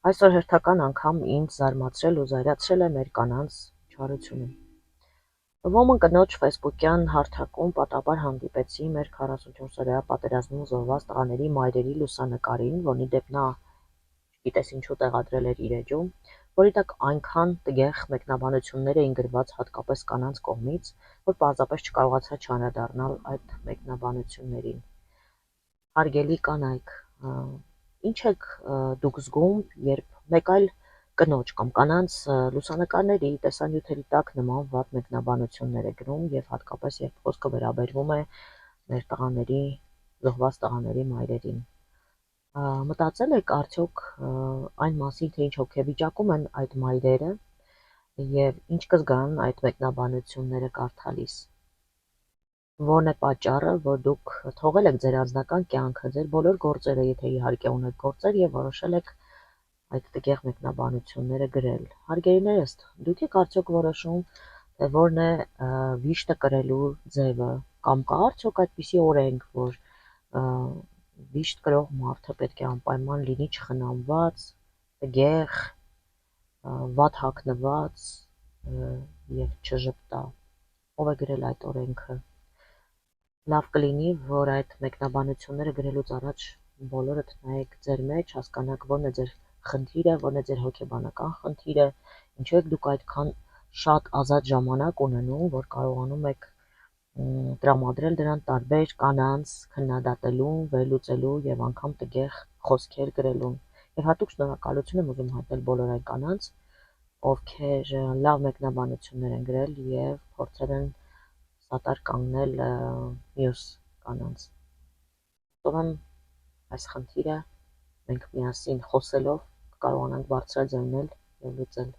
Այսօր հերթական անգամ ինձ զարմացրել ու զայրացրել է մեր կանանց չարությունը։ Ոմն կնոջ ֆեյսբուքյան հարթակում պատահաբար հանդիպեցի մեր 44-օրյա պատերազմում զոհված տղաների մայրերի լուսանկարին, որի դեպ նա չգիտես ինչու տեղադրել էր իր էջում, որի տակ այնքան տգեղ մեկնաբանություններ էին գրված հատկապես կանանց կողմից, որ պարզապես չկարողացա չանդրադառնալ այդ մեկնաբանություններին։ Հարգելի կանայք, ինչ եք դուք զգում, երբ մեկ այլ կնոջ կամ կանանց լուսանկարների, տեսանյութերի տակ նման վատ մեկնաբանություններ է գրում եւ հատկապես երբ խոսքը վերաբերվում է մեր տղաների, զոհված տղաների մայրերին։ Մտածել եք արդյոք այն մասին, թե ինչ հոգեվիճակում են այդ մայրերը եւ ինչ կզգան այդ մեկնաբանությունները կարդալիս։ Որն է պատճառը, որ դուք թողել եք ձեր անձնական կյանքը, ձեր բոլոր գործերը, եթե իհարկե ունեք գործեր, եւ որոշել եք այդ տգեղ մեկնաբանությունները գրել։ Հարգելիներս, դուք եք արդյոք որոշում, թե որն է վիշտը կրելու ձևը, կամ կա արդյոք այդպիսի օրենք, որ վիշտ կրող մարդը պետք է անպայման լինի չխնամված, տգեղ, վատ հագնված եւ չժպտա։ Ով է գրել այդ օրենքը։ Լավ կլինի, որ այդ մեկնաբանությունները գրելուց առաջ բոլորդ նայեք ձեր մեջ, հասկանաք որն է ձեր խնդիրը, որն է ձեր հոգեբանական խնդիրը, ինչու եք դուք այդքան շատ ազատ ժամանակ ունենում, որ կարողանում եք տրամադրել դրան տարբեր կանանց քննադատելուն, վերլուծելու եւ անգամ տգեղ խոսքեր գրելուն։ Եվ հատուկ շնորհակալություն եմ ուզում հայտնել բոլոր այն կանանց, ովքեր լավ մեկնաբանություններ են գրել եւ փորձել են սատար կանգնել մյուս կանանց։ Հուսով եմ այս խնդիրը մենք միասին խոսելով կարողանանք բարձրաձայնել եւ լուծել։